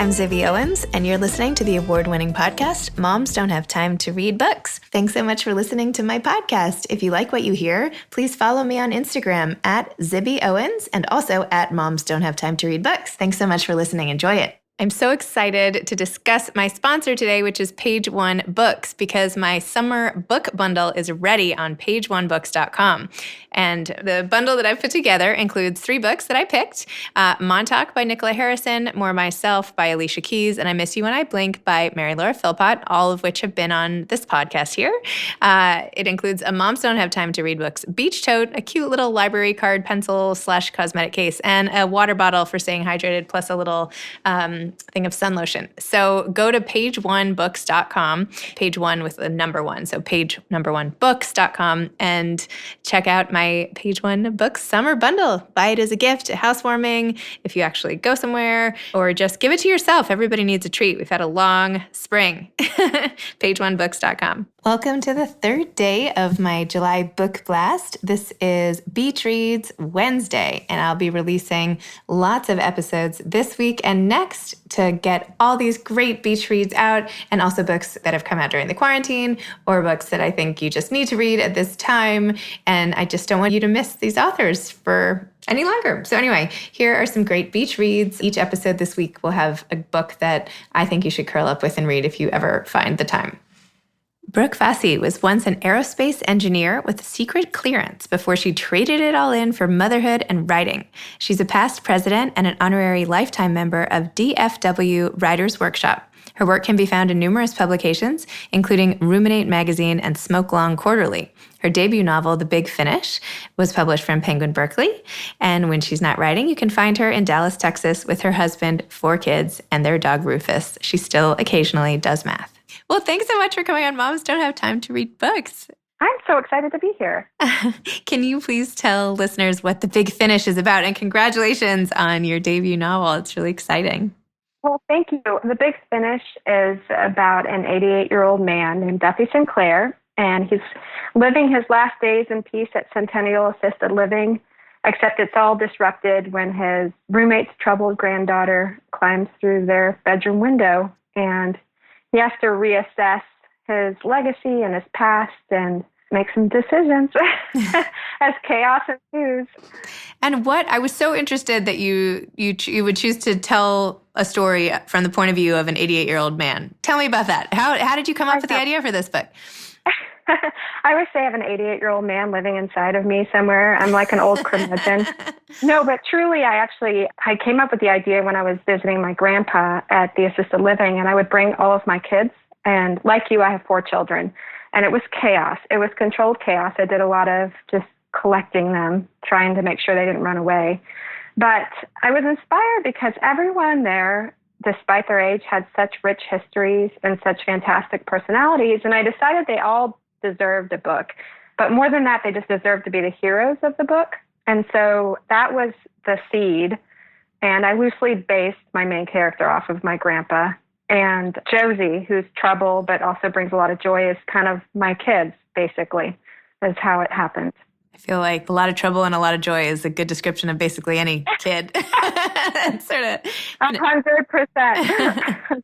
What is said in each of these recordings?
I'm Zibby Owens, and you're listening to the award-winning podcast, Moms Don't Have Time to Read Books. Thanks so much for listening to my podcast. If you like what you hear, please follow me on Instagram at Zibby Owens and also at Moms Don't Have Time to Read Books. Thanks so much for listening. Enjoy it. I'm so excited to discuss my sponsor today, which is Page One Books, because my summer book bundle is ready on pageonebooks.com. And the bundle that I've put together includes 3 books that I picked, Montauk by Nicola Harrison, More Myself by Alicia Keys, and I Miss You When I Blink by Mary Laura Philpott, all of which have been on this podcast here. It includes a Moms Don't Have Time to Read Books beach tote, a cute little library card pencil / cosmetic case, and a water bottle for staying hydrated, plus a little thing of sun lotion. So go to pageonebooks.com, page one with the number 1, so pageonebooks.com, and check out my Page One Books summer bundle. Buy it as a gift, a housewarming, if you actually go somewhere, or just give it to yourself. Everybody needs a treat. We've had a long spring. pageonebooks.com. Welcome to the 3rd day of my July book blast. This is Beach Reads Wednesday, and I'll be releasing lots of episodes this week and next to get all these great beach reads out, and also books that have come out during the quarantine or books that I think you just need to read at this time. And I just don't want you to miss these authors for any longer. So anyway, here are some great beach reads. Each episode this week will have a book that I think you should curl up with and read if you ever find the time. Brooke Fossey was once an aerospace engineer with secret clearance before she traded it all in for motherhood and writing. She's a past president and an honorary lifetime member of DFW Writers Workshop. Her work can be found in numerous publications, including Ruminate Magazine and Smoke Long Quarterly. Her debut novel, The Big Finish, was published from Penguin Berkeley. And when she's not writing, you can find her in Dallas, Texas, with her husband, 4 kids, and their dog Rufus. She still occasionally does math. Well, thanks so much for coming on Moms Don't Have Time to Read Books. I'm so excited to be here. Can you please tell listeners what The Big Finish is about? And congratulations on your debut novel. It's really exciting. Well, thank you. The Big Finish is about an 88-year-old man named Duffy Sinclair, and he's living his last days in peace at Centennial Assisted Living, except it's all disrupted when his roommate's troubled granddaughter climbs through their bedroom window, and he has to reassess his legacy and his past and make some decisions as chaos ensues. And what I was so interested that you would choose to tell a story from the point of view of an 88-year-old man. Tell me about that. How did you come up with the idea for this book? I wish I have an 88-year-old man living inside of me somewhere. I'm like an old curmudgeon. No, but truly, I came up with the idea when I was visiting my grandpa at the assisted living, and I would bring all of my kids. And like you, I have 4 children, and it was chaos. It was controlled chaos. I did a lot of just collecting them, trying to make sure they didn't run away. But I was inspired because everyone there, despite their age, had such rich histories and such fantastic personalities, and I decided they all deserved a book. But more than that, they just deserved to be the heroes of the book. And so that was the seed. And I loosely based my main character off of my grandpa. And Josie, who's trouble but also brings a lot of joy, is kind of my kids, basically, is how it happened. I feel like a lot of trouble and a lot of joy is a good description of basically any kid. Sort of. 100%.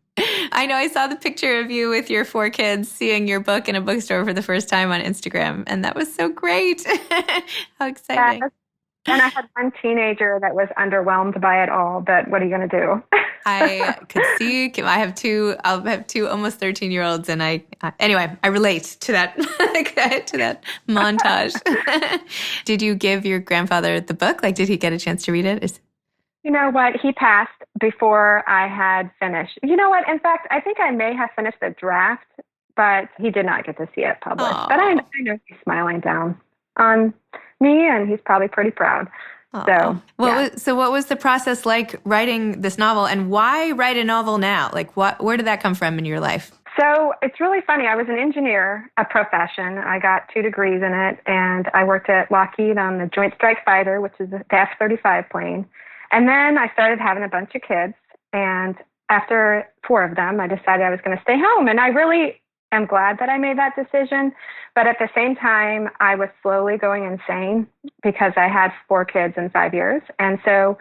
I know I saw the picture of you with your 4 kids seeing your book in a bookstore for the first time on Instagram, and that was so great. How exciting. Yes. And I had one teenager that was underwhelmed by it all, but what are you going to do? I could see. I'll have 2 almost 13-year-olds, and I relate to that to that montage. Did you give your grandfather the book? Like, did he get a chance to read it? You know what? He passed before I had finished. You know what? In fact, I think I may have finished the draft, but he did not get to see it published. Aww. But I know he's smiling down on me, and he's probably pretty proud. Aww. So what was the process like writing this novel, and why write a novel now? Like, where did that come from in your life? So it's really funny. I was an engineer, a profession. I got 2 degrees in it, and I worked at Lockheed on the Joint Strike Fighter, which is the F-35 plane. And then I started having a bunch of kids, and after 4 of them, I decided I was going to stay home. And I really am glad that I made that decision. But at the same time, I was slowly going insane because I had 4 kids in 5 years. And so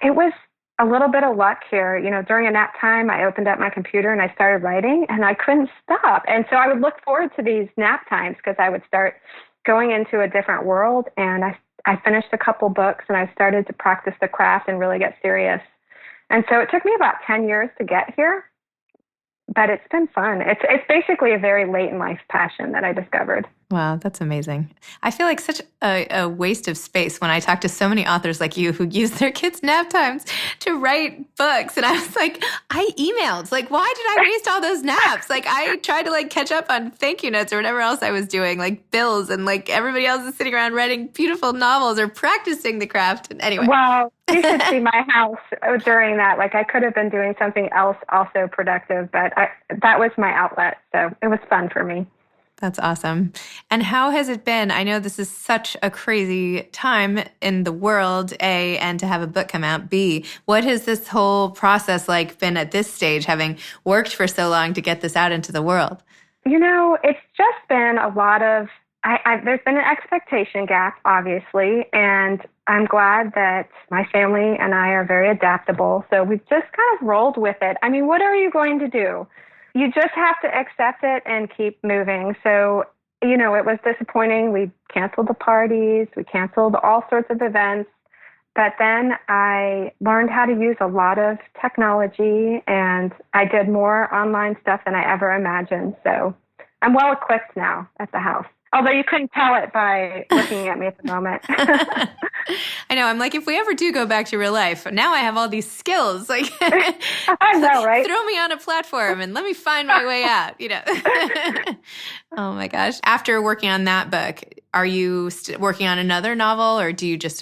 it was a little bit of luck here. During a nap time, I opened up my computer and I started writing, and I couldn't stop. And so I would look forward to these nap times because I would start going into a different world. And I finished a couple books, and I started to practice the craft and really get serious. And so it took me about 10 years to get here, but it's been fun. It's basically a very late in life passion that I discovered. Wow, that's amazing. I feel like such a waste of space when I talk to so many authors like you who use their kids' nap times to write books. And I was like, I emailed. Like, why did I waste all those naps? Like, I tried to catch up on thank you notes or whatever else I was doing, like bills, and everybody else is sitting around writing beautiful novels or practicing the craft. And anyway. Wow, you should see my house during that. I could have been doing something else also productive, but that was my outlet. So it was fun for me. That's awesome. And how has it been? I know this is such a crazy time in the world, A, and to have a book come out, B, what has this whole process been at this stage, having worked for so long to get this out into the world? It's just been a lot of, there's been an expectation gap, obviously, and I'm glad that my family and I are very adaptable. So we've just kind of rolled with it. I mean, what are you going to do? You just have to accept it and keep moving. So, it was disappointing. We canceled the parties. We canceled all sorts of events. But then I learned how to use a lot of technology, and I did more online stuff than I ever imagined. So I'm well equipped now at the house. Although you couldn't tell it by looking at me at the moment. I know. I'm like, if we ever do go back to real life, now I have all these skills. I know, right? Throw me on a platform and let me find my way out, Oh my gosh. After working on that book, are you working on another novel, or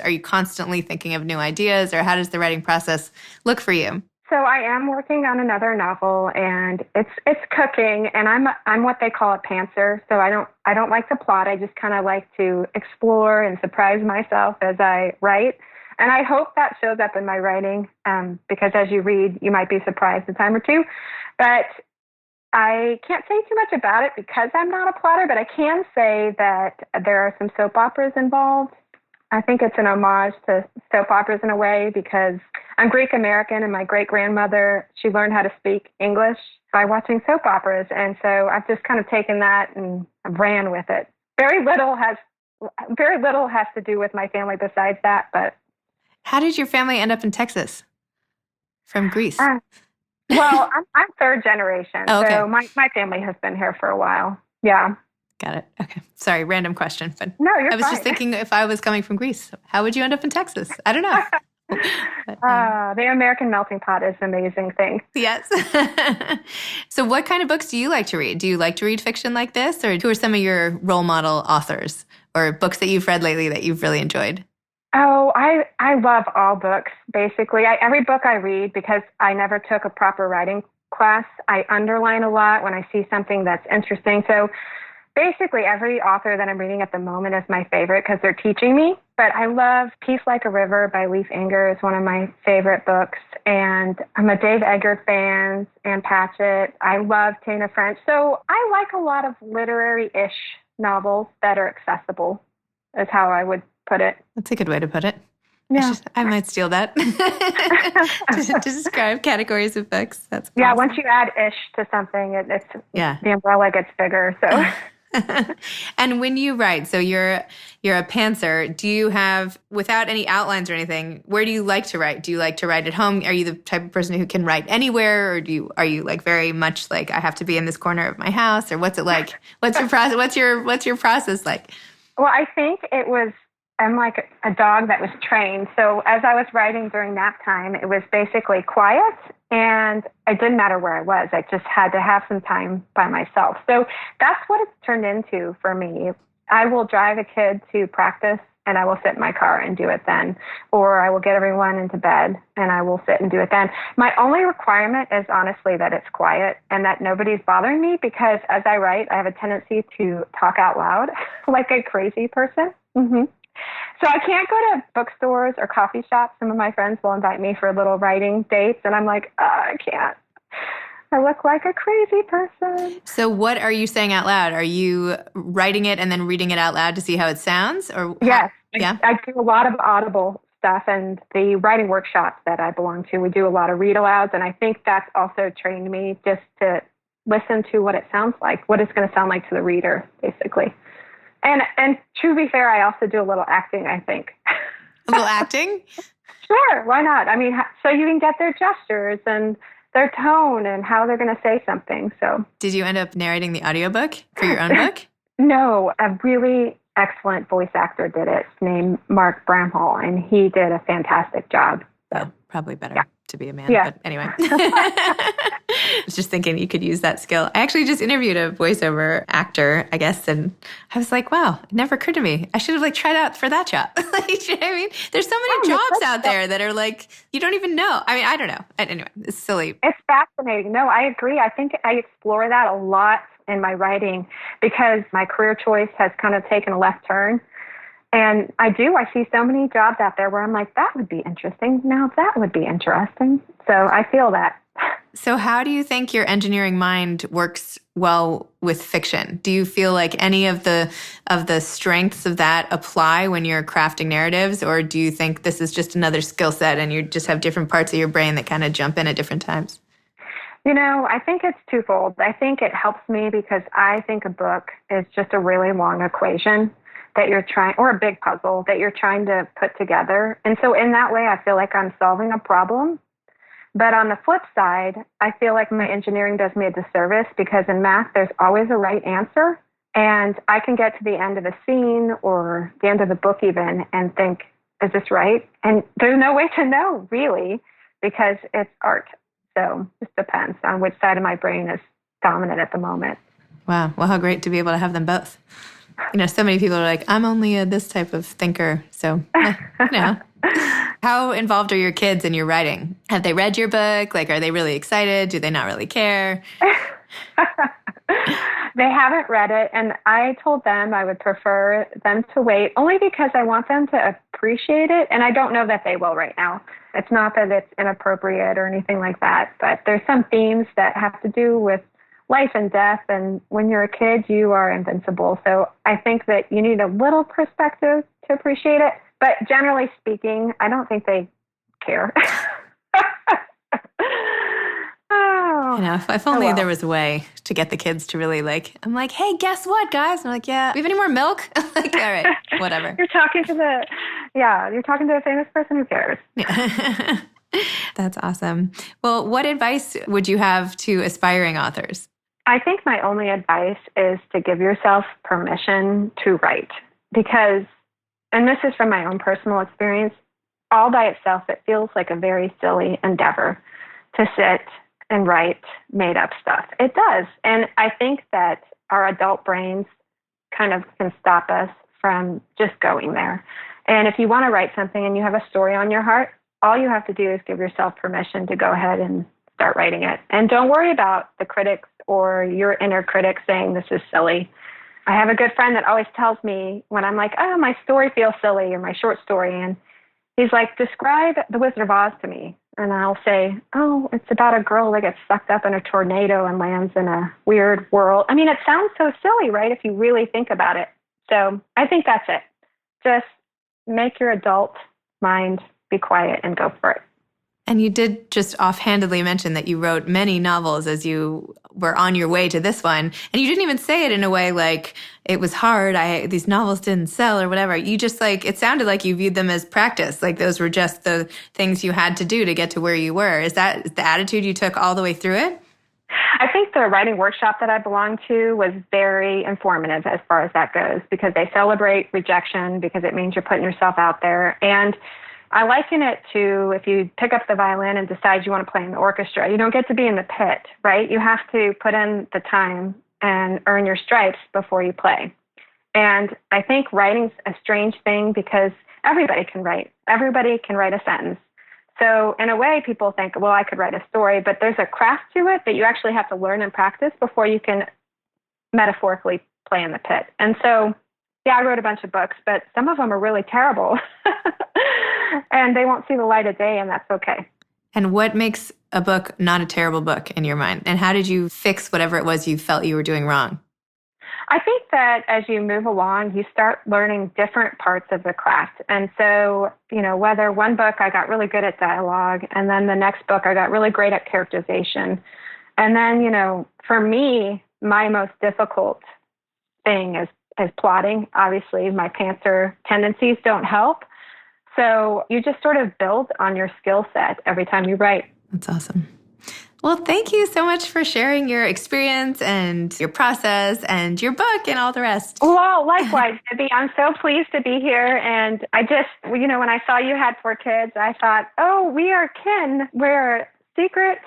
are you constantly thinking of new ideas, or how does the writing process look for you? So I am working on another novel, and it's cooking, and I'm what they call a pantser. So I don't like the plot. I just kind of like to explore and surprise myself as I write. And I hope that shows up in my writing, because as you read, you might be surprised a time or two. But I can't say too much about it because I'm not a plotter, but I can say that there are some soap operas involved. I think it's an homage to soap operas in a way, because I'm Greek American, and my great-grandmother, she learned how to speak English by watching soap operas. And so I've just kind of taken that and ran with it. Very little has to do with my family besides that. But how did your family end up in Texas from Greece? Well, I'm third generation. Oh, okay. So my family has been here for a while. Yeah. Got it. Okay. Sorry, random question. But no, you're I was fine. just thinking, if I was coming from Greece, how would you end up in Texas? I don't know. But, the American melting pot is an amazing thing. Yes. So what kind of books do you like to read? Do you like to read fiction like this? Or who are some of your role model authors or books that you've read lately that you've really enjoyed? Oh, I love all books, basically. Every book I read, because I never took a proper writing class, I underline a lot when I see something that's interesting. So basically, every author that I'm reading at the moment is my favorite because they're teaching me. But I love Peace Like a River by Leif Enger. It's one of my favorite books. And I'm a Dave Eggers fan, Anne Patchett. I love Tana French. So I like a lot of literary-ish novels that are accessible, is how I would put it. That's a good way to put it. Yeah. I might steal that to describe categories of books. That's awesome. Yeah, once you add ish to something, the umbrella gets bigger. So. And when you write, so you're a pantser, do you have, without any outlines or anything, where do you like to write? Do you like to write at home? Are you the type of person who can write anywhere, or are you very much like, I have to be in this corner of my house, or what's it like? What's your process? What's your process like? Well, I think I'm like a dog that was trained. So as I was writing during nap time, it was basically quiet, and it didn't matter where I was. I just had to have some time by myself. So that's what it's turned into for me. I will drive a kid to practice, and I will sit in my car and do it then. Or I will get everyone into bed, and I will sit and do it then. My only requirement is honestly that it's quiet and that nobody's bothering me, because as I write, I have a tendency to talk out loud like a crazy person. Mm-hmm. So I can't go to bookstores or coffee shops. Some of my friends will invite me for little writing dates, and I'm like, I can't. I look like a crazy person. So what are you saying out loud? Are you writing it and then reading it out loud to see how it sounds? Or yes. Yeah. I do a lot of audible stuff and the writing workshops that I belong to, we do a lot of read alouds. And I think that's also trained me just to listen to what it sounds like, what it's going to sound like to the reader, basically. And to be fair, I also do a little acting, I think. A little acting? Sure, why not? I mean, so you can get their gestures and their tone and how they're going to say something. So, did you end up narrating the audiobook for your own book? No, a really excellent voice actor did it named Mark Bramhall, and he did a fantastic job. So. Yeah, probably better to be a man. Yeah. But anyway, I was just thinking you could use that skill. I actually just interviewed a voiceover actor, I guess, and I was like, wow, it never occurred to me. I should have tried out for that job. You know what I mean? There's so many jobs out there that are you don't even know. I mean, I don't know. Anyway, it's silly. It's fascinating. No, I agree. I think I explore that a lot in my writing because my career choice has kind of taken a left turn. And I see so many jobs out there where I'm like, that would be interesting. Now that would be interesting. So I feel that. So how do you think your engineering mind works well with fiction? Do you feel like any of the strengths of that apply when you're crafting narratives? Or do you think this is just another skill set and you just have different parts of your brain that kind of jump in at different times? I think it's twofold. I think it helps me because I think a book is just a really long equation that you're trying, or a big puzzle that you're trying to put together. And so in that way, I feel like I'm solving a problem. But on the flip side, I feel like my engineering does me a disservice because in math, there's always a right answer. And I can get to the end of a scene or the end of the book even and think, is this right? And there's no way to know, really, because it's art. So it just depends on which side of my brain is dominant at the moment. Wow. Well, how great to be able to have them both. So many people are like, I'm only this type of thinker. So, How involved are your kids in your writing? Have they read your book? Are they really excited? Do they not really care? They haven't read it. And I told them I would prefer them to wait only because I want them to appreciate it. And I don't know that they will right now. It's not that it's inappropriate or anything like that, but there's some themes that have to do with life and death. And when you're a kid, you are invincible. So I think that you need a little perspective to appreciate it. But generally speaking, I don't think they care. If only there was a way to get the kids to really I'm like, hey, guess what, guys? I'm like, yeah, we have any more milk? I'm like, all right, whatever. You're talking to a famous person who cares. Yeah. That's awesome. Well, what advice would you have to aspiring authors? I think my only advice is to give yourself permission to write because, and this is from my own personal experience, all by itself, it feels like a very silly endeavor to sit and write made up stuff. It does. And I think that our adult brains kind of can stop us from just going there. And if you want to write something and you have a story on your heart, all you have to do is give yourself permission to go ahead and start writing it. And don't worry about the critics or your inner critic saying this is silly. I have a good friend that always tells me when I'm like, oh, my story feels silly or my short story. And he's like, describe The Wizard of Oz to me. And I'll say, oh, it's about a girl that gets sucked up in a tornado and lands in a weird world. I mean, it sounds so silly, right? If you really think about it. So I think that's it. Just make your adult mind be quiet and go for it. And you did just offhandedly mention that you wrote many novels as you were on your way to this one. And you didn't even say it in a way like it was hard. These novels didn't sell or whatever. You just it sounded like you viewed them as practice. Like those were just the things you had to do to get to where you were. Is that the attitude you took all the way through it? I think the writing workshop that I belonged to was very informative as far as that goes because they celebrate rejection because it means you're putting yourself out there. And I liken it to if you pick up the violin and decide you want to play in the orchestra, you don't get to be in the pit, right? You have to put in the time and earn your stripes before you play. And I think writing's a strange thing because everybody can write. Everybody can write a sentence. So in a way, people think, well, I could write a story, but there's a craft to it that you actually have to learn and practice before you can metaphorically play in the pit. And so, yeah, I wrote a bunch of books, but some of them are really terrible. And they won't see the light of day, and that's okay. And what makes a book not a terrible book in your mind? And how did you fix whatever it was you felt you were doing wrong? I think that as you move along, you start learning different parts of the craft. And so, whether one book I got really good at dialogue, and then the next book I got really great at characterization. And then, for me, my most difficult thing is plotting. Obviously, my pantser tendencies don't help. So you just sort of build on your skill set every time you write. That's awesome. Well, thank you so much for sharing your experience and your process and your book and all the rest. Well, likewise, Zibby. I'm so pleased to be here. And I just, when I saw you had 4 kids, I thought, oh, we are kin. We're secret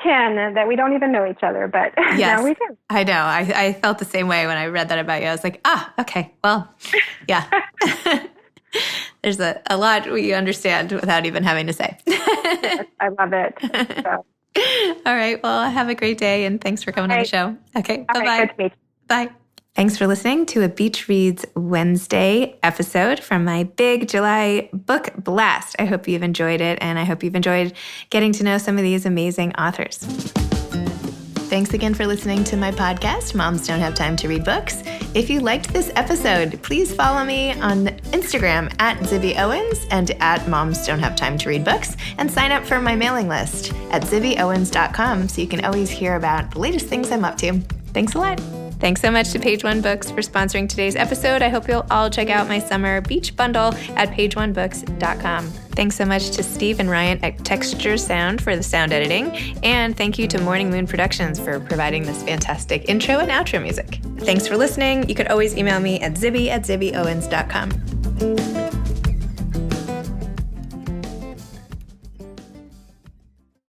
kin that we don't even know each other, but yes, now we do. I know. I felt the same way when I read that about you. I was like, okay, well, yeah. There's a lot we understand without even having to say. Yes, I love it. So. All right. Well, have a great day, and thanks for coming on the show. Okay. Bye-bye. Right, good to meet you. Bye. Thanks for listening to a Beach Reads Wednesday episode from my big July book blast. I hope you've enjoyed it, and I hope you've enjoyed getting to know some of these amazing authors. Thanks again for listening to my podcast, Moms Don't Have Time to Read Books. If you liked this episode, please follow me on Instagram at Zibby Owens and at Moms Don't Have Time to Read Books, and sign up for my mailing list at zibbyowens.com so you can always hear about the latest things I'm up to. Thanks a lot. Thanks so much to Page One Books for sponsoring today's episode. I hope you'll all check out my summer beach bundle at pageonebooks.com. Thanks so much to Steve and Ryan at Texture Sound for the sound editing. And thank you to Morning Moon Productions for providing this fantastic intro and outro music. Thanks for listening. You could always email me at zibby@zibbyowens.com.